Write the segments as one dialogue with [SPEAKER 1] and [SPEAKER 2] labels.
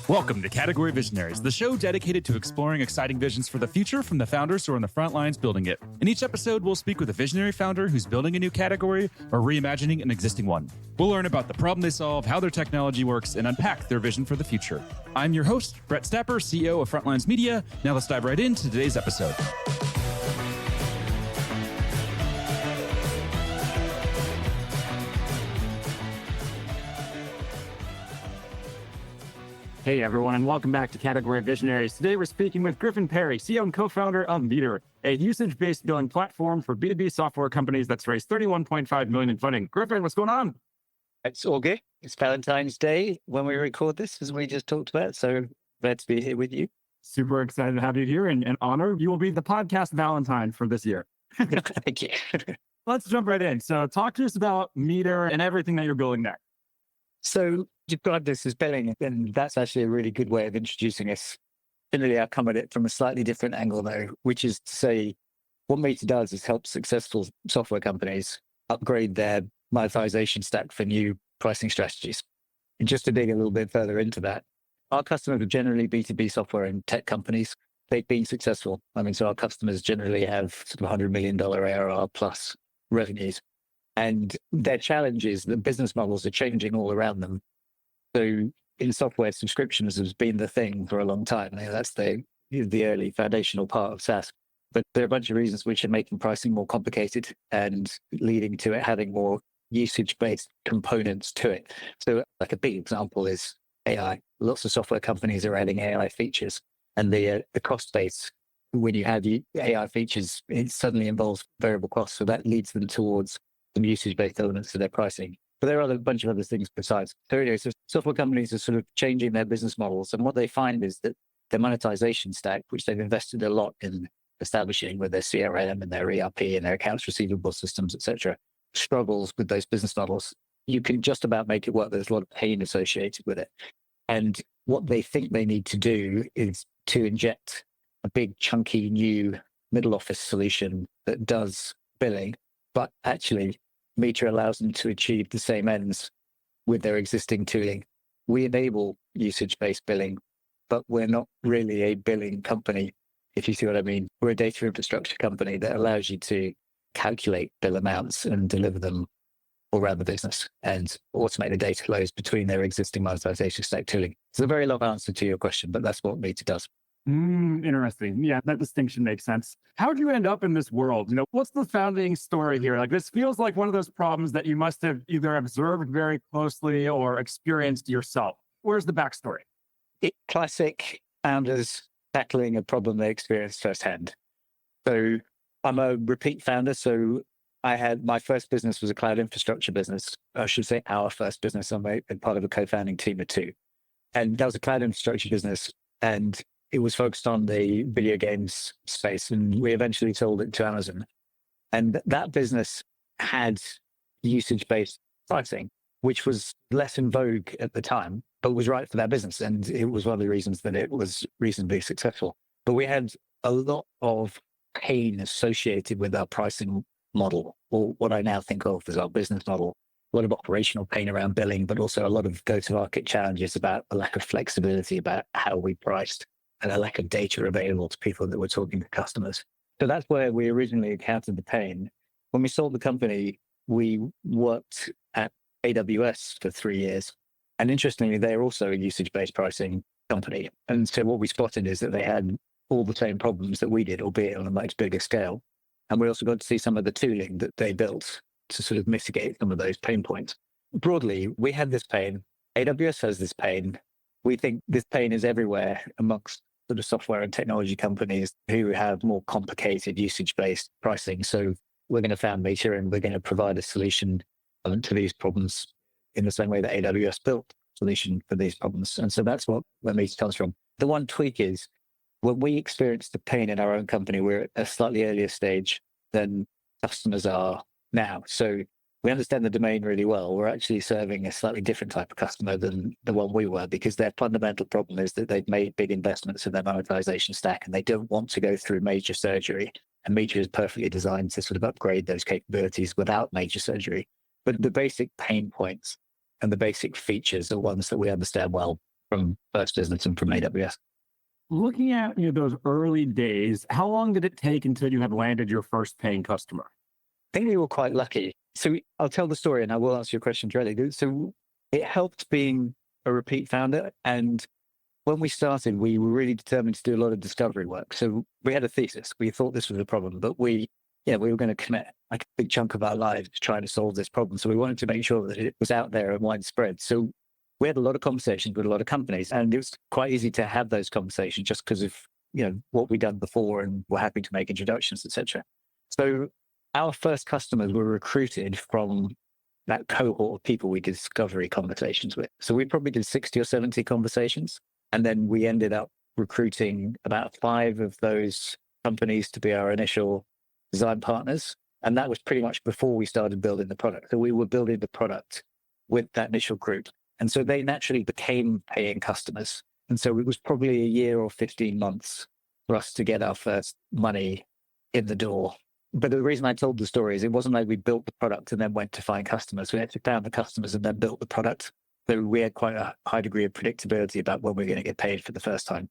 [SPEAKER 1] Welcome to Category Visionaries, the show dedicated to exploring exciting visions for the future from the founders who are on the front lines building it. In each episode, we'll speak with a visionary founder who's building a new category or reimagining an existing one. We'll learn about the problem they solve, how their technology works, and unpack their vision for the future. I'm your host, Brett Stapper, CEO of Frontlines Media. Now let's dive right into today's episode.
[SPEAKER 2] Hey everyone, and welcome back to Category Visionaries. Today we're speaking with Griffin Parry, CEO and co-founder of m3ter, a usage-based billing platform for B2B software companies that's raised $31.5 million in funding. Griffin, what's going on?
[SPEAKER 3] It's all good. It's Valentine's Day when we record this, as we just talked about. So glad to be here with you.
[SPEAKER 2] Super excited to have you here and honor. You will be the podcast Valentine for this year.
[SPEAKER 3] Thank you.
[SPEAKER 2] Let's jump right in. So talk to us about m3ter and everything that you're building there.
[SPEAKER 3] So describe this as billing, and that's actually a really good way of introducing us. Generally, I come at it from a slightly different angle, though, which is to say what m3ter does is help successful software companies upgrade their monetization stack for new pricing strategies. And just to dig a little bit further into that, our customers are generally B2B software and tech companies. They've been successful. So our customers generally have sort of $100 million ARR plus revenues. And their challenge is that business models are changing all around them. So in software, subscriptions has been the thing for a long time. That's the early foundational part of SaaS. But there are a bunch of reasons which are making pricing more complicated and leading to it having more usage-based components to it. So like a big example is AI. Lots of software companies are adding AI features, and the cost base, when you add AI features, it suddenly involves variable costs. So that leads them towards some usage-based elements to their pricing. But there are a bunch of other things besides. So software companies are sort of changing their business models. And what they find is that their monetization stack, which they've invested a lot in establishing with their CRM and their ERP and their accounts receivable systems, et cetera, struggles with those business models. You can just about make it work. There's a lot of pain associated with it. And what they think they need to do is to inject a big, chunky, new middle office solution that does billing, but actually m3ter allows them to achieve the same ends with their existing tooling. We enable usage-based billing, but we're not really a billing company, if you see what I mean. We're a data infrastructure company that allows you to calculate bill amounts and deliver them all around the business and automate the data flows between their existing monetization stack tooling. It's a very long answer to your question, but that's what m3ter does.
[SPEAKER 2] Interesting. Yeah, that distinction makes sense. How did you end up in this world? What's the founding story here? Like, this feels like one of those problems that you must have either observed very closely or experienced yourself. Where's the backstory?
[SPEAKER 3] Classic founders tackling a problem they experienced firsthand. So I'm a repeat founder. So my first business was a cloud infrastructure business. I should say our first business. I'm part of a co-founding team of two. And that was a cloud infrastructure business. And it was focused on the video games space, and we eventually sold it to Amazon. And that business had usage-based pricing, which was less in vogue at the time, but was right for that business. And it was one of the reasons that it was reasonably successful. But we had a lot of pain associated with our pricing model, or what I now think of as our business model. A lot of operational pain around billing, but also a lot of go-to-market challenges about a lack of flexibility about how we priced, and a lack of data available to people that were talking to customers. So that's where we originally encountered the pain. When we sold the company, we worked at AWS for 3 years. And interestingly, they're also a usage-based pricing company. And so what we spotted is that they had all the same problems that we did, albeit on a much bigger scale. And we also got to see some of the tooling that they built to sort of mitigate some of those pain points. Broadly, we had this pain. AWS has this pain. We think this pain is everywhere amongst sort of software and technology companies who have more complicated usage-based pricing. So we're going to found m3ter, and we're going to provide a solution to these problems in the same way that AWS built a solution for these problems. And so that's where m3ter comes from. The one tweak is when we experience the pain in our own company, we're at a slightly earlier stage than customers are now. So we understand the domain really well. We're actually serving a slightly different type of customer than the one we were, because their fundamental problem is that they've made big investments in their monetization stack and they don't want to go through major surgery. And m3ter is perfectly designed to sort of upgrade those capabilities without major surgery. But the basic pain points and the basic features are ones that we understand well from First Business and from AWS.
[SPEAKER 2] Looking at those early days, how long did it take until you had landed your first paying customer?
[SPEAKER 3] I think we were quite lucky. So I'll tell the story and I will answer your question directly. So it helped being a repeat founder. And when we started, we were really determined to do a lot of discovery work. So we had a thesis. We thought this was a problem, but we were going to commit like a big chunk of our lives trying to solve this problem. So we wanted to make sure that it was out there and widespread. So we had a lot of conversations with a lot of companies, and it was quite easy to have those conversations just because of what we'd done before, and we're happy to make introductions, etc. So our first customers were recruited from that cohort of people we did discovery conversations with. So we probably did 60 or 70 conversations, and then we ended up recruiting about 5 of those companies to be our initial design partners. And that was pretty much before we started building the product. So we were building the product with that initial group. And so they naturally became paying customers. And so it was probably a year or 15 months for us to get our first money in the door. But the reason I told the story is it wasn't like we built the product and then went to find customers. We actually found the customers and then built the product. So we had quite a high degree of predictability about when we were going to get paid for the first time.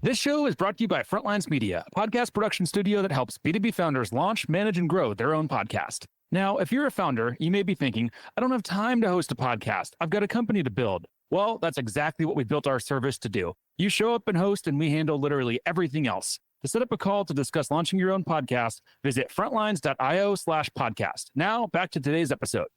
[SPEAKER 1] This show is brought to you by Frontlines Media, a podcast production studio that helps B2B founders launch, manage, and grow their own podcast. Now, if you're a founder, you may be thinking, I don't have time to host a podcast. I've got a company to build. Well, that's exactly what we built our service to do. You show up and host, and we handle literally everything else. To set up a call to discuss launching your own podcast, visit frontlines.io/podcast. Now, back to today's episode.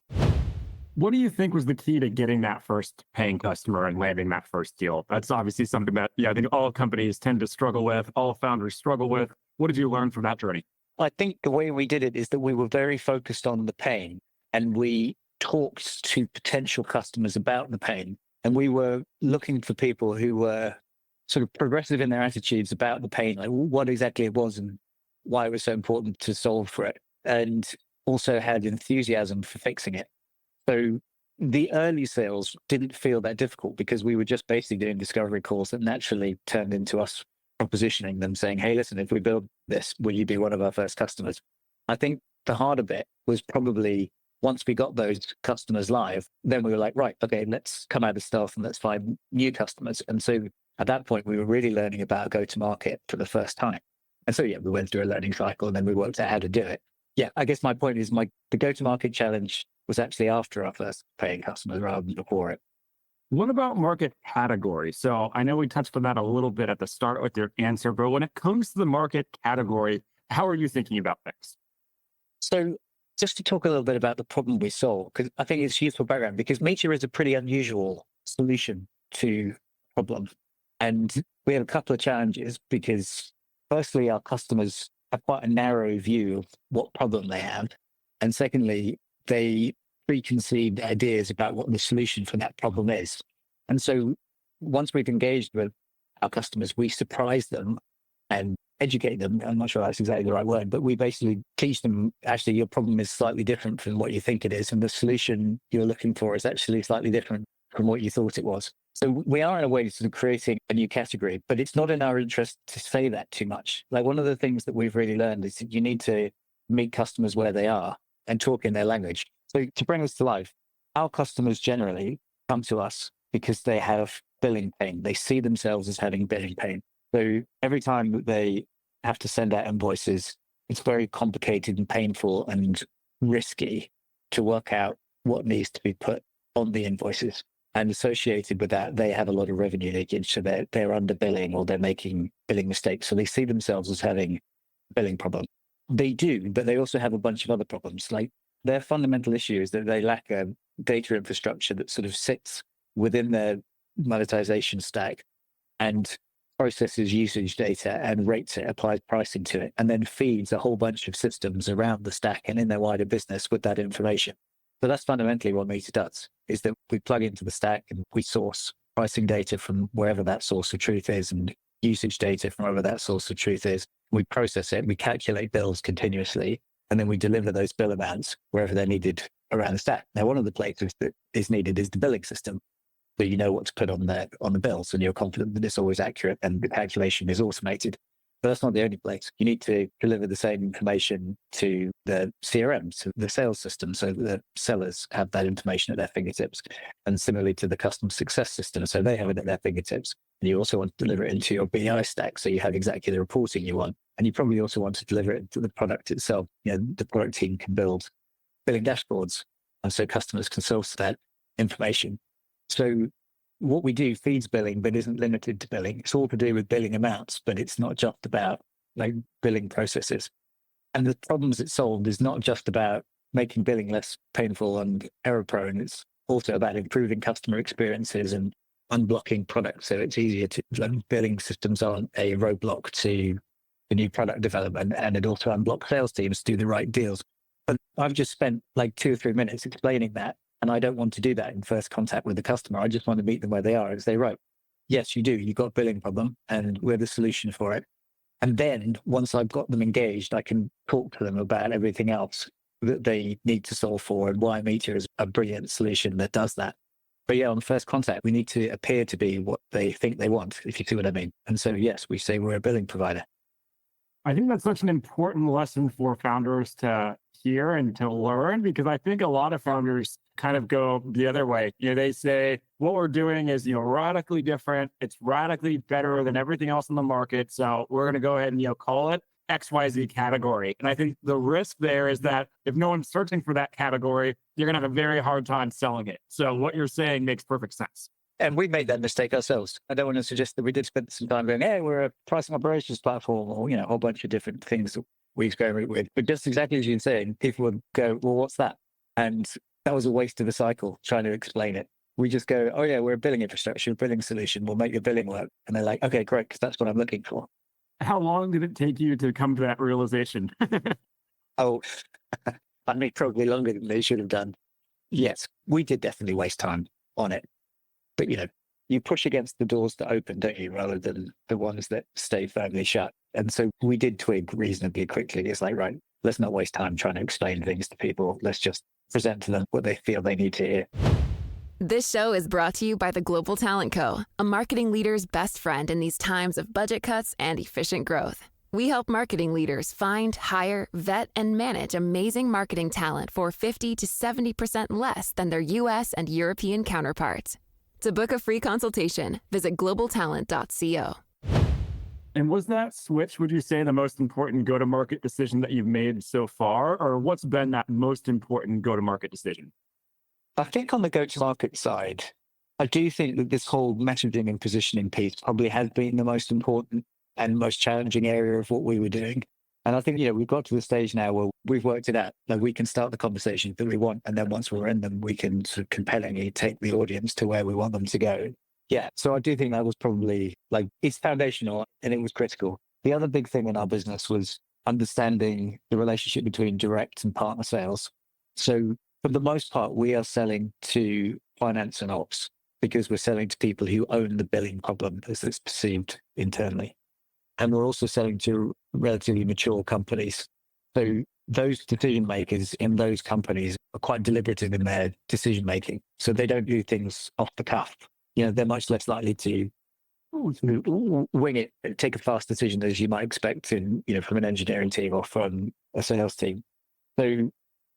[SPEAKER 2] What do you think was the key to getting that first paying customer and landing that first deal? That's obviously something that I think all companies tend to struggle with, all founders struggle with. What did you learn from that journey?
[SPEAKER 3] I think the way we did it is that we were very focused on the pain, and we talked to potential customers about the pain. And we were looking for people who were sort of progressive in their attitudes about the pain, like what exactly it was and why it was so important to solve for it, and also had enthusiasm for fixing it. So the early sales didn't feel that difficult because we were just basically doing discovery calls that naturally turned into us propositioning them, saying, hey, listen, if we build this, will you be one of our first customers? I think the harder bit was probably once we got those customers live, then we were like, right, okay, let's come out of stealth and let's find new customers. And so at that point, we were really learning about go-to-market for the first time. And so, we went through a learning cycle and then we worked out how to do it. I guess my point is the go-to-market challenge was actually after our first paying customers rather than before it.
[SPEAKER 2] What about market category? So I know we touched on that a little bit at the start with your answer, but when it comes to the market category, how are you thinking about things?
[SPEAKER 3] So just to talk a little bit about the problem we solve, because I think it's useful background, because m3ter is a pretty unusual solution to a problem. And we have a couple of challenges because firstly, our customers have quite a narrow view of what problem they have. And secondly, they preconceived ideas about what the solution for that problem is. And so once we've engaged with our customers, we surprise them and educate them. I'm not sure that's exactly the right word, but we basically teach them, actually, your problem is slightly different from what you think it is. And the solution you're looking for is actually slightly different from what you thought it was. So we are in a way sort of creating a new category, but it's not in our interest to say that too much. Like one of the things that we've really learned is that you need to meet customers where they are and talk in their language. So to bring this to life, our customers generally come to us because they have billing pain. They see themselves as having billing pain. So every time that they have to send out invoices, it's very complicated and painful and risky to work out what needs to be put on the invoices. And associated with that, they have a lot of revenue leakage. So they're under billing or they're making billing mistakes. So they see themselves as having a billing problem. They do, but they also have a bunch of other problems. Like their fundamental issue is that they lack a data infrastructure that sort of sits within their monetization stack and processes usage data and rates it, applies pricing to it, and then feeds a whole bunch of systems around the stack and in their wider business with that information. So that's fundamentally what m3ter does, is that we plug into the stack and we source pricing data from wherever that source of truth is and usage data from wherever that source of truth is. We process it, we calculate bills continuously, and then we deliver those bill amounts wherever they're needed around the stack. Now, one of the places that is needed is the billing system. So you know what to put on the bills and you're confident that it's always accurate and the calculation is automated. But that's not the only place. You need to deliver the same information to the CRM, to the sales system, so that the sellers have that information at their fingertips. And similarly to the customer success system, so they have it at their fingertips. And you also want to deliver it into your BI stack, so you have exactly the reporting you want. And you probably also want to deliver it to the product itself. The product team can build billing dashboards, and so customers can source that information. So what we do feeds billing, but isn't limited to billing. It's all to do with billing amounts, but it's not just about billing processes. And the problems it solved is not just about making billing less painful and error prone. It's also about improving customer experiences and unblocking products. So it's easier to, billing systems aren't a roadblock to the new product development, and it also unblocks sales teams to do the right deals. But I've just spent 2 or 3 minutes explaining that. And I don't want to do that in first contact with the customer. I just want to meet them where they are and say, right, yes, you do. You've got a billing problem and we're the solution for it. And then once I've got them engaged, I can talk to them about everything else that they need to solve for and why m3ter is a brilliant solution that does that. But on first contact, we need to appear to be what they think they want, if you see what I mean. And so, yes, we say we're a billing provider.
[SPEAKER 2] I think that's such an important lesson for founders to hear and to learn, because I think a lot of founders kind of go the other way. They say, what we're doing is, radically different. It's radically better than everything else in the market. So we're going to go ahead and, call it XYZ category. And I think the risk there is that if no one's searching for that category, you're going to have a very hard time selling it. So what you're saying makes perfect sense.
[SPEAKER 3] And we made that mistake ourselves. I don't want to suggest that we did spend some time going, hey, we're a pricing operations platform, or, a whole bunch of different things that we experiment with. But just exactly as you're saying, people would go, well, what's that? And that was a waste of the cycle trying to explain it. We just go, oh yeah, we're a billing infrastructure, a billing solution. We'll make your billing work. And they're like, okay, great, because that's what I'm looking for.
[SPEAKER 2] How long did it take you to come to that realization?
[SPEAKER 3] Oh, I mean, probably longer than they should have done. Yes, we did definitely waste time on it. But, you push against the doors that open, don't you, rather than the ones that stay firmly shut. And so we did twig reasonably quickly. It's like, right, let's not waste time trying to explain things to people. Let's just present to them what they feel they need to hear.
[SPEAKER 4] This show is brought to you by the Global Talent Co., a marketing leader's best friend in these times of budget cuts and efficient growth. We help marketing leaders find, hire, vet, and manage amazing marketing talent for 50 to 70% less than their US and European counterparts. To book a free consultation, visit globaltalent.co.
[SPEAKER 2] And was that switch, would you say, the most important go-to-market decision that you've made so far? Or what's been that most important go-to-market decision?
[SPEAKER 3] I think on the go-to-market side, I do think that this whole messaging and positioning piece probably has been the most important and most challenging area of what we were doing. And I think, we've got to the stage now where we've worked it out. We can start the conversation that we want. And then once we're in them, we can sort of compellingly take the audience to where we want them to go. Yeah. So I do think that was probably it's foundational and it was critical. The other big thing in our business was understanding the relationship between direct and partner sales. So for the most part, we are selling to finance and ops because we're selling to people who own the billing problem as it's perceived internally. And we're also selling to relatively mature companies. So those decision makers in those companies are quite deliberative in their decision making. So they don't do things off the cuff. They're much less likely to wing it, take a fast decision as you might expect from an engineering team or from a sales team. So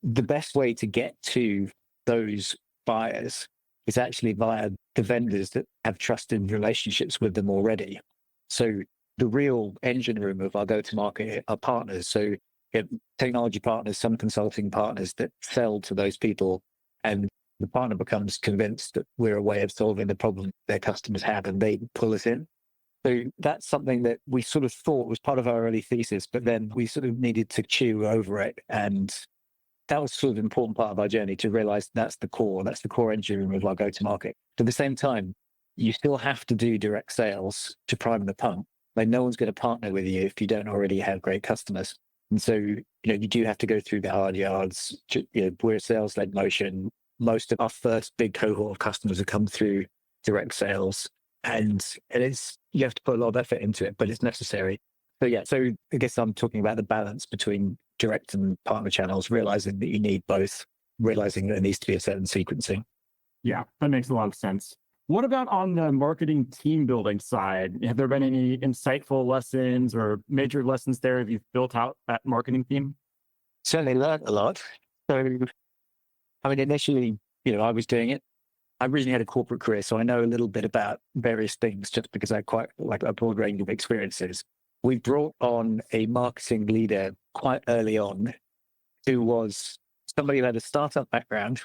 [SPEAKER 3] the best way to get to those buyers is actually via the vendors that have trusted relationships with them already. So the real engine room of our go-to-market are partners. So technology partners, some consulting partners that sell to those people, and the partner becomes convinced that we're a way of solving the problem their customers have, and they pull us in. So that's something that we sort of thought was part of our early thesis, but then we sort of needed to chew over it. And that was sort of an important part of our journey to realize that's the core engine room of our go-to-market. At the same time, you still have to do direct sales to prime the pump. No one's going to partner with you if you don't already have great customers. And so, you do have to go through the hard yards. We're a sales-led motion. Most of our first big cohort of customers have come through direct sales. And you have to put a lot of effort into it, but it's necessary. So I guess I'm talking about the balance between direct and partner channels, realizing that you need both, realizing that there needs to be a certain sequencing.
[SPEAKER 2] Yeah, that makes a lot of sense. What about on the marketing team building side? Have there been any insightful lessons or major lessons there as you've built out that marketing team?
[SPEAKER 3] Certainly learned a lot. So, I mean, initially, I was doing it. I originally had a corporate career, so I know a little bit about various things just because I had quite like a broad range of experiences. We brought on a marketing leader quite early on who was somebody who had a startup background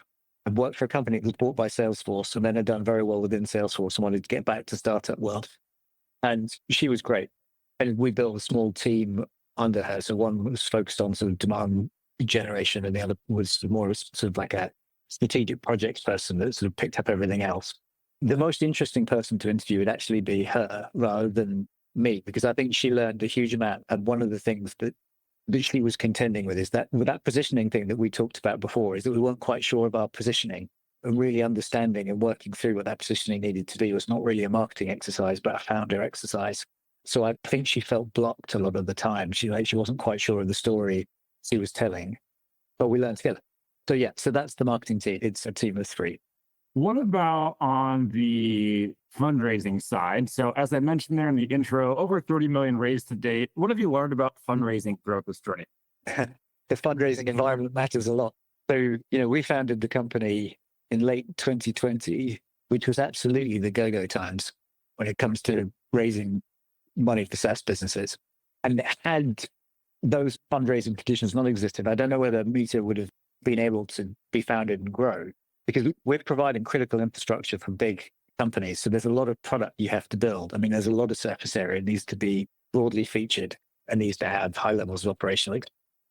[SPEAKER 3] and worked for a company that was bought by Salesforce and then had done very well within Salesforce and wanted to get back to startup world. And she was great. And we built a small team under her. So one was focused on sort of demand generation and the other was more sort of like a strategic projects person that sort of picked up everything else. The most interesting person to interview would actually be her rather than me, because I think she learned a huge amount. And one of the things that she was contending with is that with that positioning thing that we talked about before, is that we weren't quite sure of our positioning, and really understanding and working through what that positioning needed to be was not really a marketing exercise, but a founder exercise. So I think she felt blocked a lot of the time. She wasn't quite sure of the story she was telling, but we learned together. So that's the marketing team. It's a team of 3.
[SPEAKER 2] What about on the fundraising side? So as I mentioned there in the intro, over 30 million raised to date. What have you learned about fundraising throughout this journey?
[SPEAKER 3] The fundraising environment matters a lot. So, we founded the company in late 2020, which was absolutely the go-go times when it comes to raising money for SaaS businesses. And had those fundraising conditions not existed, I don't know whether m3ter would have been able to be founded and grow, because we're providing critical infrastructure for big companies. So there's a lot of product you have to build. I mean, there's a lot of surface area. It needs to be broadly featured and needs to have high levels of operational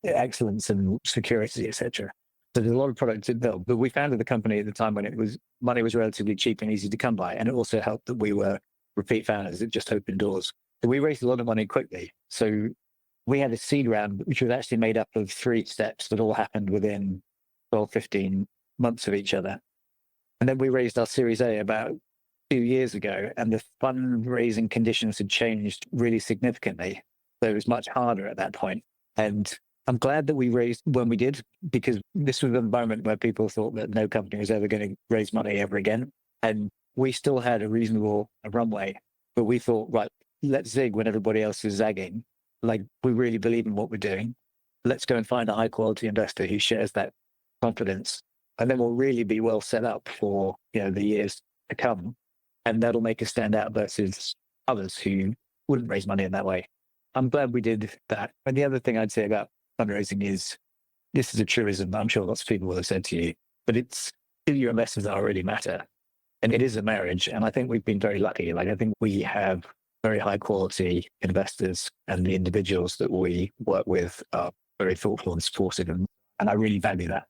[SPEAKER 3] excellence and security, etc. So there's a lot of product to build. But we founded the company at the time when money was relatively cheap and easy to come by. And it also helped that we were repeat founders. It just opened doors. So we raised a lot of money quickly. So we had a seed round, which was actually made up of 3 steps that all happened within 12, 15 months of each other. And then we raised our Series A about 2 years ago, and the fundraising conditions had changed really significantly. So it was much harder at that point. And I'm glad that we raised when we did, because this was an environment where people thought that no company was ever going to raise money ever again. And we still had a reasonable runway, but we thought, right, let's zig when everybody else is zagging. Like, we really believe in what we're doing. Let's go and find a high quality investor who shares that confidence. And then we'll really be well set up for, the years to come. And that'll make us stand out versus others who wouldn't raise money in that way. I'm glad we did that. And the other thing I'd say about fundraising is, this is a truism I'm sure lots of people will have said to you, but it's who your investors are really matter. And it is a marriage. And I think we've been very lucky. Like, I think we have very high quality investors, and the individuals that we work with are very thoughtful and supportive. And I really value that.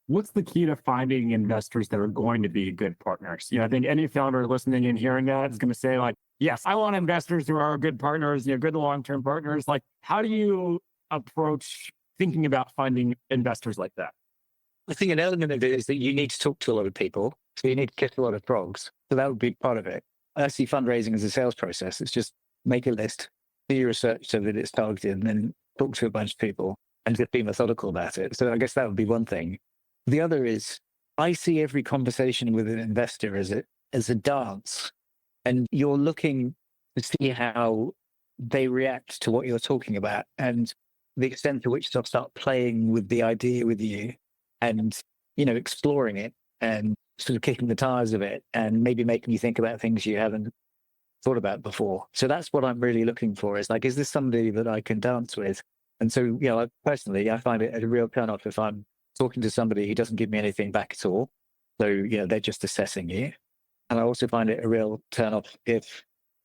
[SPEAKER 2] What's the key to finding investors that are going to be good partners? I think any founder listening and hearing that is going to say, like, yes, I want investors who are good partners, good long-term partners. Like, how do you approach thinking about finding investors like that?
[SPEAKER 3] I think an element of it is that you need to talk to a lot of people. So you need to kiss a lot of frogs. So that would be part of it. I see fundraising as a sales process. It's just make a list, do your research so that it's targeted, and then talk to a bunch of people and just be methodical about it. So I guess that would be one thing. The other is, I see every conversation with an investor as a dance, and you're looking to see how they react to what you're talking about and the extent to which they'll start playing with the idea with you and, exploring it and sort of kicking the tires of it and maybe making you think about things you haven't thought about before. So that's what I'm really looking for, is like, is this somebody that I can dance with? And so, personally, I find it a real turn-off if I'm talking to somebody who doesn't give me anything back at all. So, they're just assessing you. And I also find it a real turn-off if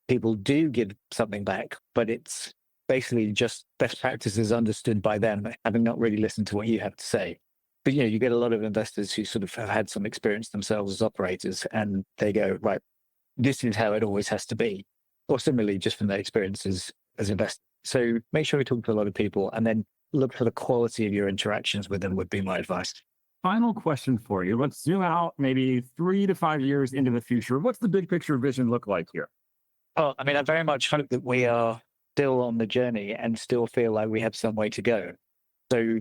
[SPEAKER 3] people do give something back, but it's basically just best practices understood by them, having not really listened to what you have to say. But, you get a lot of investors who sort of have had some experience themselves as operators, and they go, right, this is how it always has to be. Or similarly, just from their experiences as investors. So make sure you talk to a lot of people, and then look for the quality of your interactions with them would be my advice.
[SPEAKER 2] Final question for you. Let's zoom out maybe 3 to 5 years into the future. What's the big picture vision look like here?
[SPEAKER 3] Oh, I mean, I very much hope that we are still on the journey and still feel like we have some way to go. So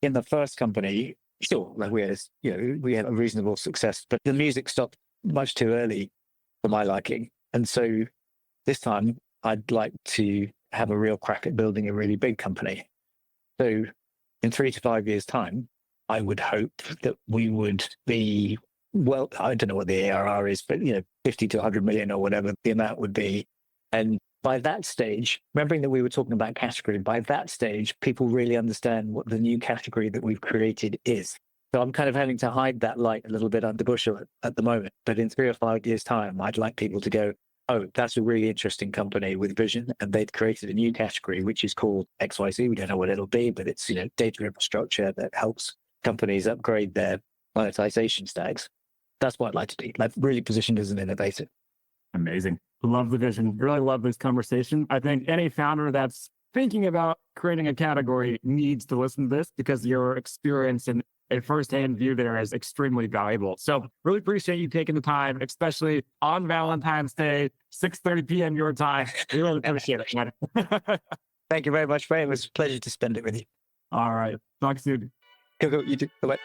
[SPEAKER 3] in the first company, sure, like we had a reasonable success, but the music stopped much too early. for my liking. And so this time I'd like to have a real crack at building a really big company. So in 3 to 5 years' time, I would hope that we would be, well, I don't know what the ARR is, but 50 to 100 million or whatever the amount would be. And by that stage, remembering that we were talking about category, by that stage, people really understand what the new category that we've created is. So I'm kind of having to hide that light a little bit under bushel at the moment. But in 3 or 5 years' time, I'd like people to go, oh, that's a really interesting company with vision. And they've created a new category, which is called XYZ. We don't know what it'll be, but it's, data infrastructure that helps companies upgrade their monetization stacks. That's what I'd like to do. Like really positioned as an innovator.
[SPEAKER 2] Amazing. Love the vision. Really love this conversation. I think any founder that's thinking about creating a category needs to listen to this because your experience and a firsthand view there is extremely valuable. So really appreciate you taking the time, especially on Valentine's Day, 6:30 p.m. your time. We really appreciate it, man.
[SPEAKER 3] Thank you very much, Ray. It was a pleasure to spend it with you.
[SPEAKER 2] All right. Talk soon.
[SPEAKER 3] Go. You too. Bye-bye.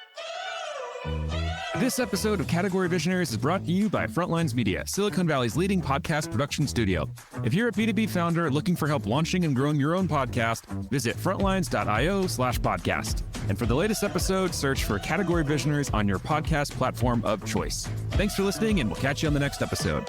[SPEAKER 1] This episode of Category Visionaries is brought to you by Frontlines Media, Silicon Valley's leading podcast production studio. If you're a B2B founder looking for help launching and growing your own podcast, visit frontlines.io/podcast. And for the latest episode, search for Category Visionaries on your podcast platform of choice. Thanks for listening, and we'll catch you on the next episode.